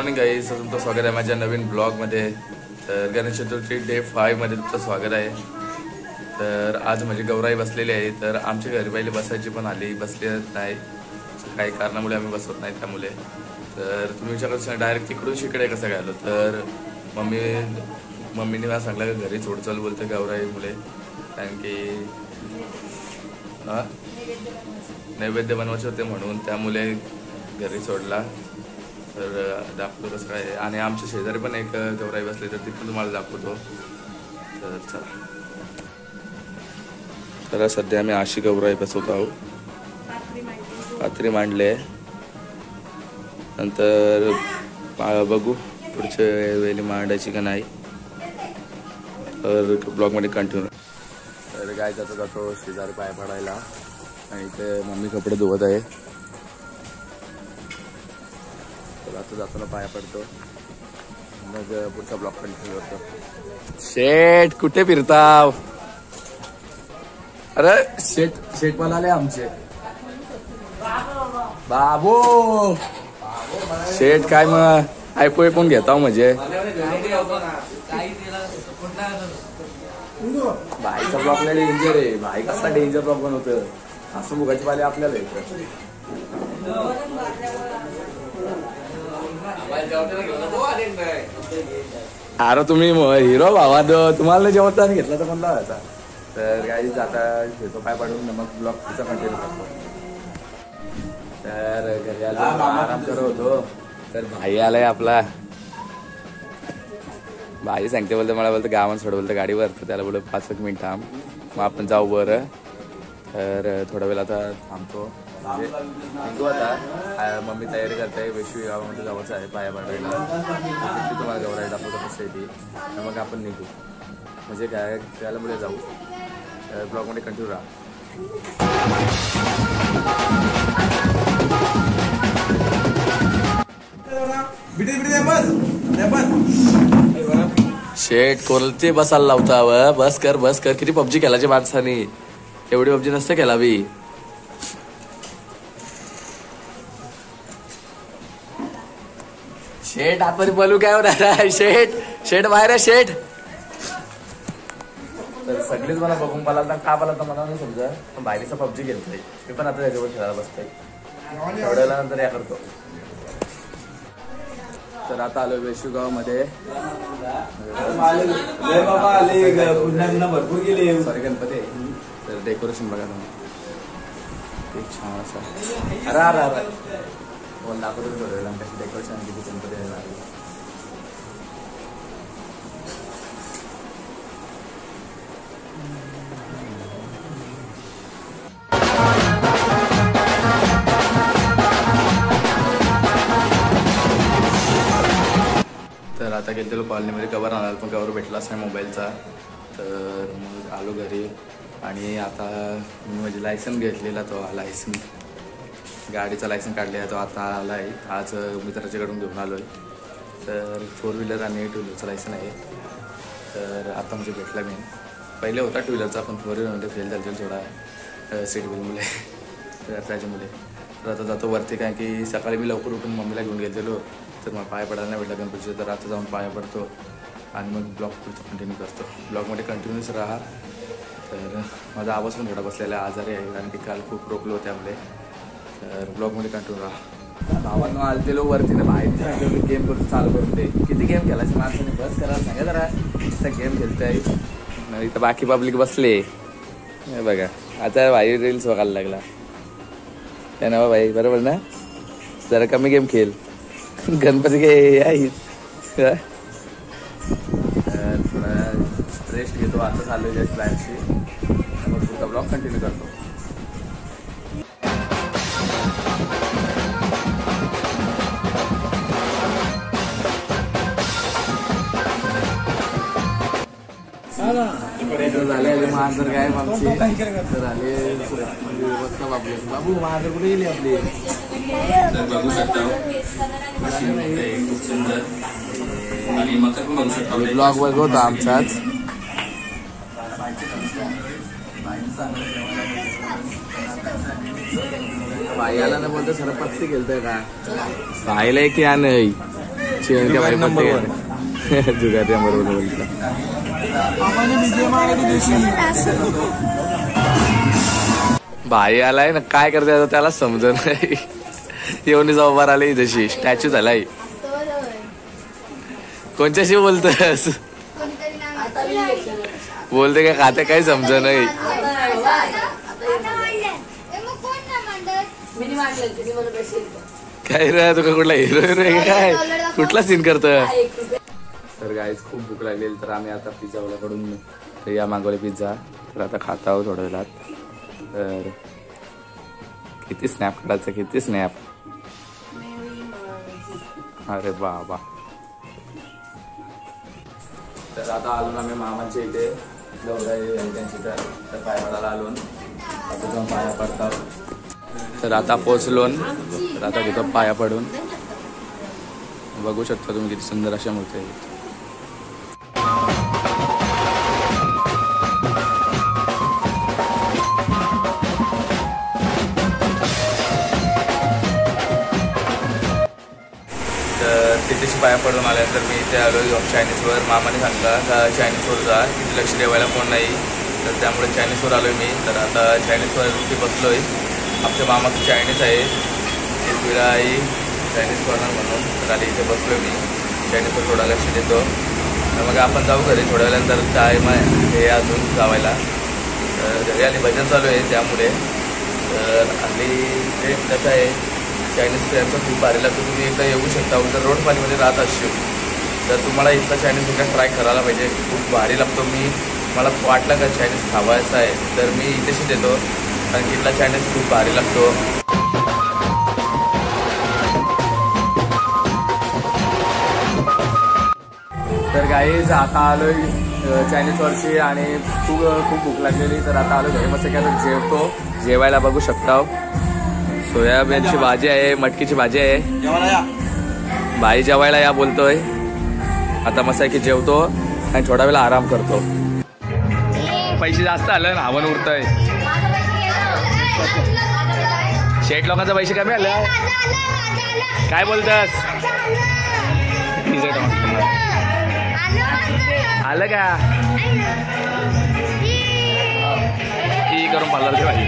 Morning guys, तुमचं स्वागत आहे माझ्या नवीन ब्लॉगमध्ये. तर गणेश चतुर्थी डे 5 मध्ये तुमचं स्वागत आहे. तर आज माझी गौराई बसलेली आहे. तर आमच्या घरी पहिले बसायची पण आली, बसली नाही, काही कारणामुळे आम्ही बसवत नाही त्यामुळे. तर तुम्ही विचार डायरेक्ट तिकडून शिकडे कसं काय आलो. तर मम्मीने मला सांगलं की घरी सोड चल बोलते गौराई मुले, कारण की नैवेद्य बनवायचे होते म्हणून, त्यामुळे घरी सोडला. तर दाखवतो कसं काय. आणि आमच्या शेजारी पण एक गौराई बसली, तर तिथून तुम्हाला दाखवतो. तर चला. तर सध्या आम्ही अशी गौराई बसवत आहोत. पात्री मांडले, नंतर बघू पुढच्या वेळी मांडायची का नाही. तर ब्लॉगमध्ये कंटिन्यू. तर गाय जातो शेजारी पाय पडायला, आणि इथे मम्मी कपडे धुवत आहे. तर आता जाताना पाया पडतो, मग पुढचा ब्लॉग कंटिन्यू करतो. शेठ कुठे फिरताव? अरे शेठ पण आले आमचे. बाबू शेठ काय मग ऐकून घेताव म्हणजे. भाईचा ब्लॉग आपल्याला डेंजर आहे. भाई कसा डेंजर ब्लॉग बनवतं, असं मुगाची पाले आपल्याला येतं. अरे तुम्ही हिरो भावा, तुम्हाला जेवता घेतला तर म्हणला व्हायचा. तर काही जाता घेतो पाय पाडून, मग ब्लॉग तिचा कंटिन्यू करतो. तर घरी आलो, आराम करत होतो. तर भाई आलाय आपला. भाई सांगते बोलतो, मला बोलतो गावात सोड बोलतो गाडीवर. तर त्याला बोलतो 5 मिनिट थांब, मग आपण जाऊ बरं. तर थोडा वेळ आता थांबतो. निघू आता. मम्मी तयारी करते, वेशवी गावामध्ये जायचं आहे पाया पाडायला. तिथे तुम्हाला गौराई दाखवतो कसं आहे ती. मग आपण निघू, म्हणजे काय त्याला पुढे जाऊ. ब्लॉगमध्ये कंटिन्यू राहा. शेट कोणते बसायला लावता व बस कर. किती पबजी खेळायची माणसाने, एवढी पबजी नसते खेळावी. शेठ आपण बोलू काय होणार. शेठ बाहेर आहे शेठ. तर सगळीच मला बघून पाला का पाला तर मला नाही समजा, पण बाहेरचा पबजी खेळतोय मी पण. आता त्याच्यावर खेळायला बसतोय, थोड्या नंतर या करतो. तर आता आलो वेशूगाव मध्ये. भरपूर गेले सॉरी गणपती. तर डेकोरेशन बघा तुम्ही, एक छान असा. अरे बोल दाखवतो थोडं कशी डेकोरेशन किती गणपती आहे. तर आता गेलो कॉलनीमध्ये कवर आणाल, पण कवर भेटलाच नाही मोबाईलचा. तर मग आलो घरी, आणि आता मी माझी लायसन घेतलेला, तो लायसन गाडीचा लायसन काढले, तो आता आला आहे. आज मित्राच्याकडून घेऊन आलो आहे. तर 4 व्हीलर आणि 2 व्हीलरचा लायसन आहे. तर आता म्हणजे भेटला मी. पहिले होता 2 व्हीलरचा, पण 4 व्हीलरमध्ये फेल झालं थोडा सीट बिलमुळे. तर त्याच्यामुळे तर आता जातो वरती, काय की सकाळी मी लवकर उठून मम्मीला घेऊन गेलेलो. तर मग पाय पडायला नाही भेटला गणपतीचे. तर आता जाऊन पाया पडतो, आणि मग ब्लॉग पुढचं कंटिन्यू करतो. ब्लॉगमध्ये कंटिन्यूच राहा. तर माझा आवाज पण थोडा बसलेला आहे, आजारी आहे, कारण की काल खूप रोखलो त्यामुळे. तर ब्लॉगमध्ये कंटिन्यू राहा. भावांना आलतेलो वरती ना, बाहेर सांगितलं गेम करून चालू करून दे. किती गेम खेळायचे माणसाने, बस करायला सांगा जरा. नुसता गेम खेळतोय, इथं बाकी पब्लिक बसले. हे बघा आता भाई रील्स बघायला लागला. काय ना भाई, बरोबर ना. जरा कमी गेम खेळ, गणपती काही थोडा रेस्ट घेतो. आता चालू आहे प्लॅनशी, मग तुमचा ब्लॉग कंटिन्यू करतो. झाले महाजर काय आमची. तर आले बघता बाबू महाजर कुठे गेली आपली. बघू शकता खूप सुंदर, आणि मकर पण बघू शकता. ब्लॉग बघ होता आमचाच. भाई आला ना बोलतो सर पत्ती खेळतोय का भाईला की नाही. भाई जुगारी नंबर 1 बोलता भाई आलाय ना, काय करता त्याला समजत नाही. येऊन उभा राहिली जशी स्टॅच्यू झालाय. कोणच्याशी बोलतस? बोलते काय खाते काही समज नाही. काय रे तुका कुठला हिरो आहे काय? कुठला सीन करतोय? तर गाईज खूप भूक लागलेली, तर आम्ही आता पिझ्झावाल्याकडून या मागवले पिझ्झा. तर आता खात आहोत थोड्या वेळात. तर किती स्नॅप काढायचं, किती स्नॅप. अरे बाबा. तर आता आलो आम्ही मामाच्या इथे त्यांची तर पाय पडायला आलो. आता जाऊन पाया पडतात. तर आता पोचलो. तर आता घेतो पाया पडून. बघू शकता तुम्ही किती सुंदर अशा मूर्ती आहेत. तिथेच पाया पडून आल्यानंतर मी इथे आलो चायनीजवर. मामाने सांगला का चायनीजवर जा, तिथे लक्ष ठेवायला कोण नाही. तर त्यामुळे चायनीजवर आलो मी. तर आता चायनीजवरती बसलो आहे. आमच्या मामाचं चायनीज आहे, पृथ्वीला आई चायनीज कॉर्नर म्हणून. तर आधी इथे बसलो मी. चायनीजवर थोडा लक्ष देतो. तर मग आपण जाऊ घरी थोड्या वेळानंतर. टाईम आहे हे अजून जावायला. तर घरी आली भजन चालू आहे त्यामुळे. तर हल्ली ते कसं आहे, चायनीज फ्रेंडचं खूप भारी लागतो. तुम्ही एकदा येऊ शकता. जर रोड पाणीमध्ये राहत असशील तर तुम्हाला इथला चायनीज एकदा ट्राय करायला पाहिजे. खूप भारी लागतो. मला वाटलं का चायनीज खावायचा आहे तर मी इथेच येतो, कारण की इथला चायनीज खूप भारी लागतो. तर गाईज आता आलोय चायनीजवरची आणि खूप भूक लागलेली. तर आता आलो घरी. मस्त काय तर जेवतो. जेवायला बघू शकता सोयाबीनची भाजी आहे, मटकीची भाजी आहे. भाई जेवायला या बोलतोय. आता मस्त आहे की जेवतो आणि थोडा वेळा आराम करतो. पैसे जास्त आलं ना, हवन उरतंय. शेठ लोकांचा पैसे कमी आलं. काय बोलतस? आलं का? ती करून पार्लरची भाजी.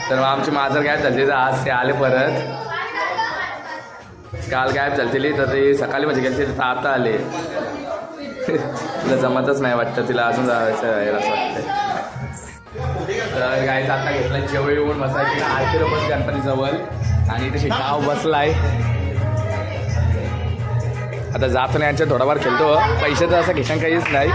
तर आमची माजर गायब झाली. तर आज ते आले परत. काल गायब झाली तर ते सकाळी म्हणजे गेली. तर आता आले. तिला जमतच नाही वाटतं, तिला अजून जायचं असं वाटतं. तर गाईच आता घेतला जेवळ येऊन बसा की 8 किलोमीटर गणपती जवळ आणि तशी गाव बसलाय. आता जातो नाही यांच्या थोडाफार खेळतो. पैसे तर असं घेशान काहीच नाही.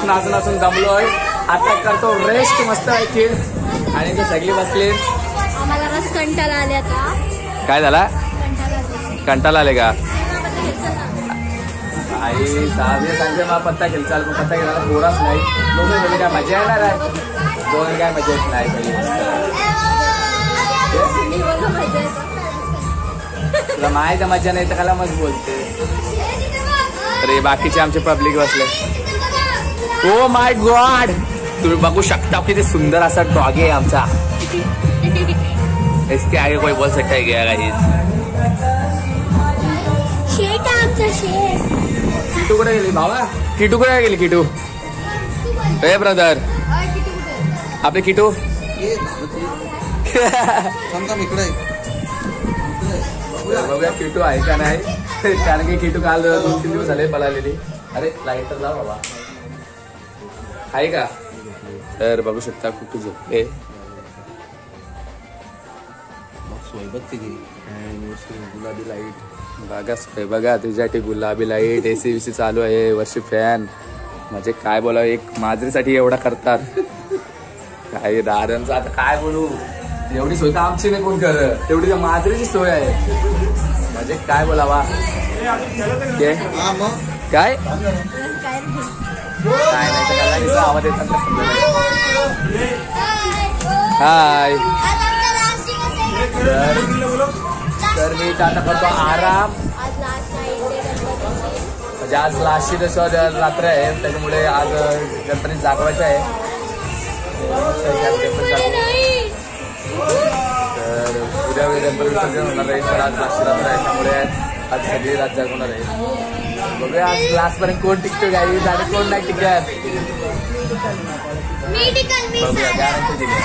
नाचून दमलोय. आता करतो रेस्ट मस्त आहे आणि ते सगळी बसले. आम्हाला रस कंटाळा आले आता. काय झाला? कंटाळा आले का? आई साहेब सांगते मला पत्ता खेळ चाल पत्ता खेळायला पोराच नाही. दोघं गेले काय मजा येणार आहे? दोन काय मजा येत नाही. तुला माहिती मजा नाही तर काला मग बोलते. अरे बाकीचे आमचे पब्लिक बसले. ओ माय गॉड, तुम्ही बघू शकता किती सुंदर असा डॉग आहे आमचा. इसके आगे कोई बोल सकता है क्या गाइस? शेट आमचा शेट. किटू कुठे गेली भावा? किटू कुठे गेली? किटू ए ब्रदर आपले किटू बघूया किटू आहे का नाही. कारण की किटू काल 2-3 दिवस झाले पळालेली. अरे लाईटर लाव बाबा. आहे का? तर बघू शकता किटू झोपले. गुलाबी लाईट बघा सोय बघा तुझ्यासाठी गुलाबी लाईट AC BC चालू आहे वरची फॅन. म्हणजे काय बोलावं एक माजरीसाठी एवढा करतात काय दारांचं. आता काय बोलू एवढी सोय तर आमची नाही कोण करत तेवढी त्या माजरीची सोय आहे. म्हणजे काय बोलावा काय काय नाही तर आवाज येतात. हाय तर मी आता करतो आराम. म्हणजे आज लास्ट रात्र आहे त्याच्यामुळे आज गणपती जागवायचं आहे. तर उद्या गणपती विसर्जन होणार आहे. तर आज लास्ट रात्र आहे त्यामुळे आज सगळी रात जागवणार आहे. बघूया आज क्लासपर्यंत कोण टिकतो गाडी आणि कोण नाही टिकत. बघूया गॅरंटी दिली.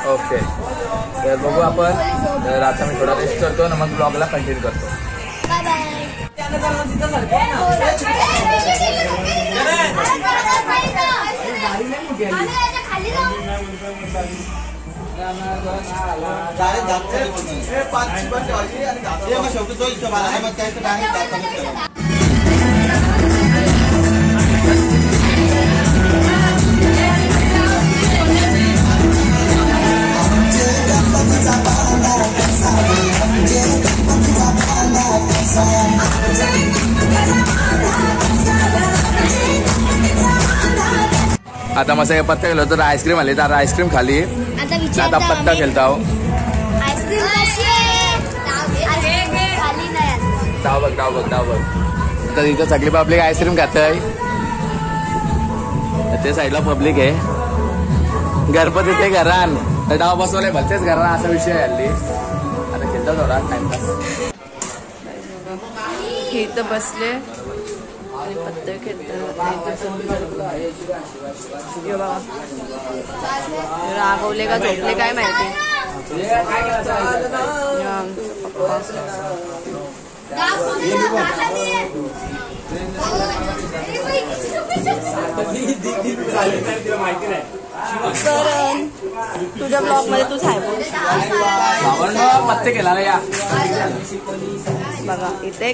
ओके तर बघू आपण. तर आता मी थोडा रेस्ट करतो ना मग ब्लॉगला कंटिन्यू करतो. आता मस्त पत्ता गेलो तर आईस्क्रीम आली तर आईस्क्रीम खाली. आता पत्ता खेळता डाव बघ आता इथं सगळी पब्लिक आईस्क्रीम खात आहे. ते साईडला पब्लिक आहे. गणपती ते घरान डाव बसवले भलतेच घरान असा विषय आहे हल्ली. आता खेळता थोडा टाइमपास. इथं बसले आणि पत्ते खेळतात. रागवले का झोपले काय माहिती. करण तुझ्या ब्लॉग मध्ये तूच आहे पत्ते केला या बघा. इथे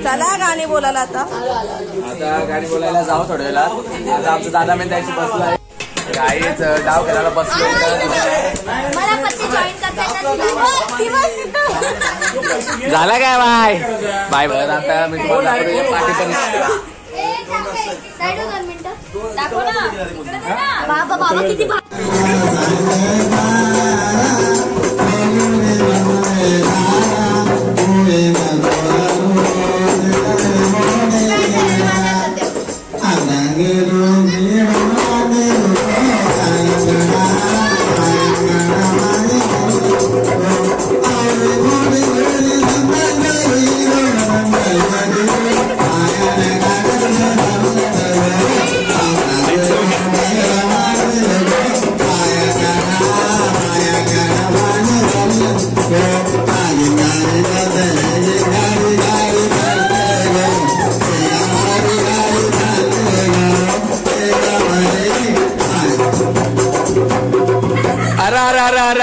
चला गाणी बोलायला. आता गाडी बोलायला जाऊ थोड्या वेळेला. आता आमचं दादा मी त्याची बसला आहे. गाईच डाव खेळायला बसलो. झाला काय बाय बाय बघ. आता मी तुम्हाला पाठी पण बाबा किती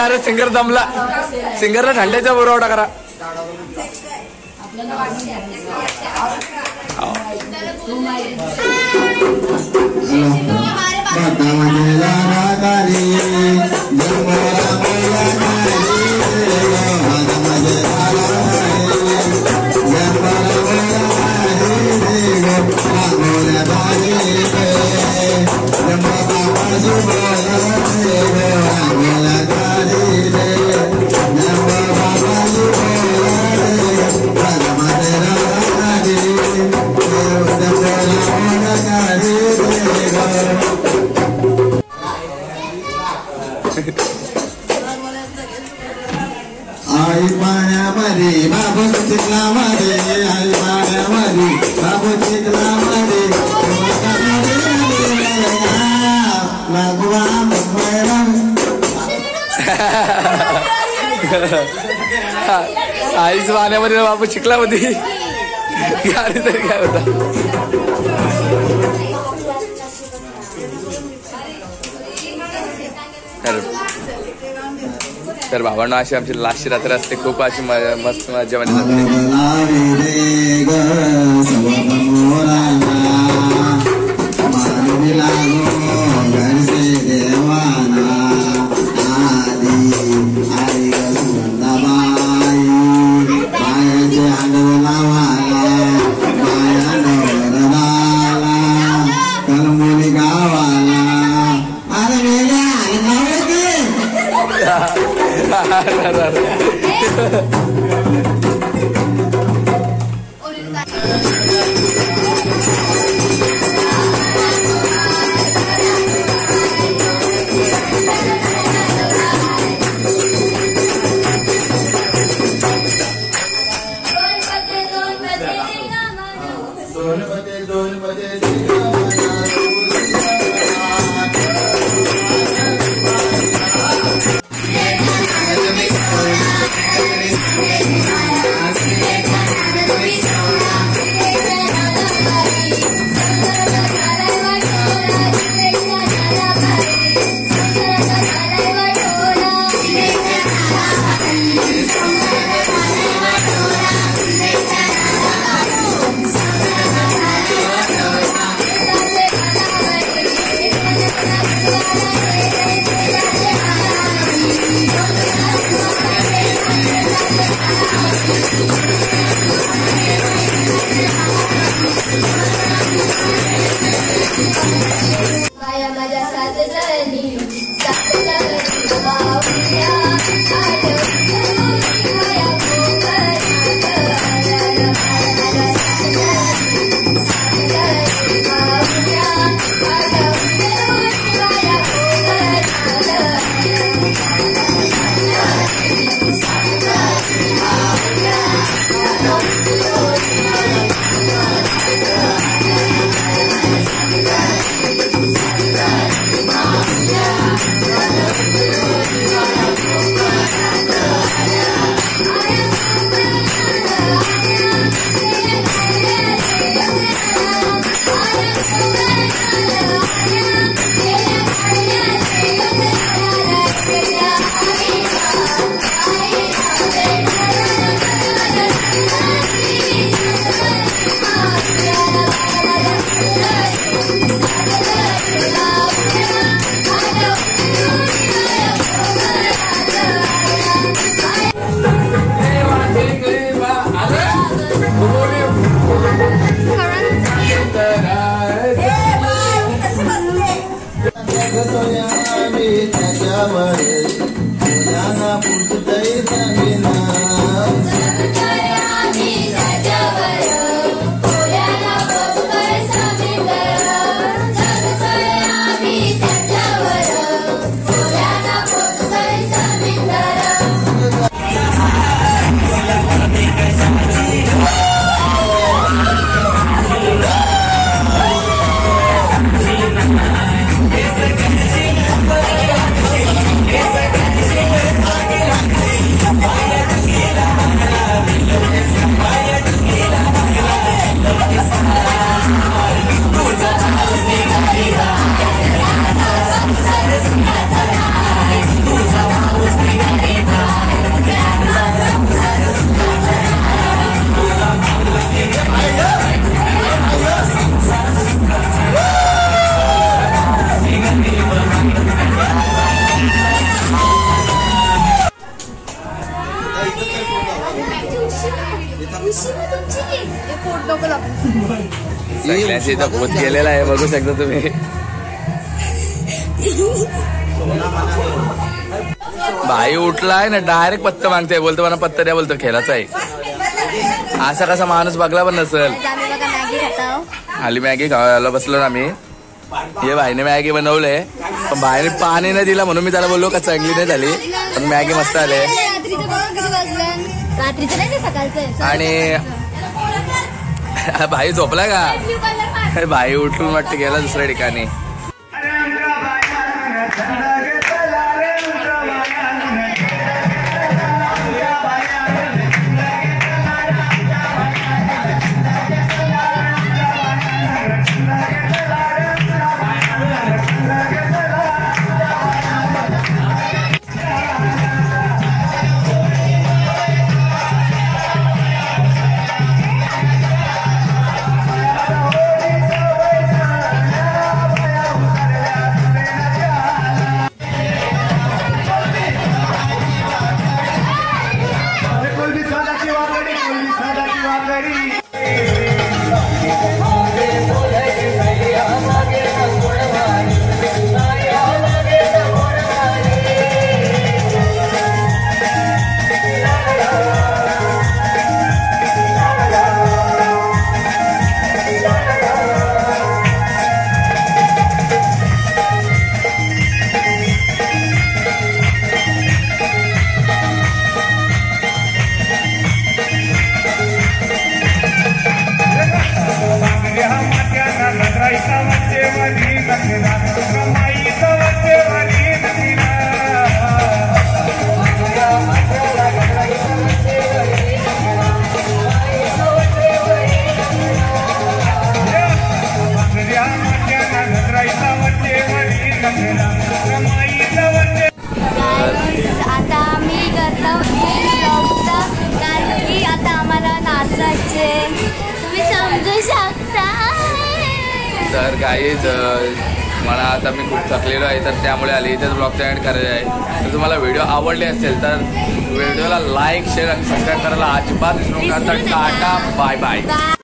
अरे सिंगर दमला. सिंगरला थंड्याचा पुरवठा करा. आई पाण्यामध्ये बाबू चिखलामध्ये आई पाण्यामध्ये बाबू चिखलामध्ये आईच पाण्यामध्ये बाबू चिखलामध्ये गाडी तरी काय होता. तर भावांनो अशी आमची लास्टची रात्र असते. खूप अशी मस्त मजा मध्ये सगळ्यांची इथं भूत गेलेला आहे, बघू शकता तुम्ही. भाई उठलाय ना डायरेक्ट पत्ता मागताय, बोलतो मला पत्ता द्या, बोलतो खेळाचा आहे. असा कसा माणूस बघला पण नसेल. आली मॅगी खायला बसलो ना मी. हे भाईने मॅगी बनवले पण भाईने पाणी नाही दिला म्हणून मी त्याला बोललो का चांगली नाही झाली, पण मॅगी मस्त आले. आणि भाई झोपला का? भाई उठून वाटतं गेला दुसऱ्या ठिकाणी. आता आम्ही करतो ब्लॉगचा, कारण की आता आम्हाला नाचायचे, तुम्ही समजू शकता. तर गाईज मला आता मी खूप थकलेलो आहे, तर त्यामुळे आली इथेच ब्लॉगचा एंड करायचा आहे. तर तुम्हाला व्हिडिओ आवडले असेल तर व्हिडिओला लाईक शेअर आणि सबस्क्राईब करायला अजिबात विसरू नका. तर टाटा बाय बाय.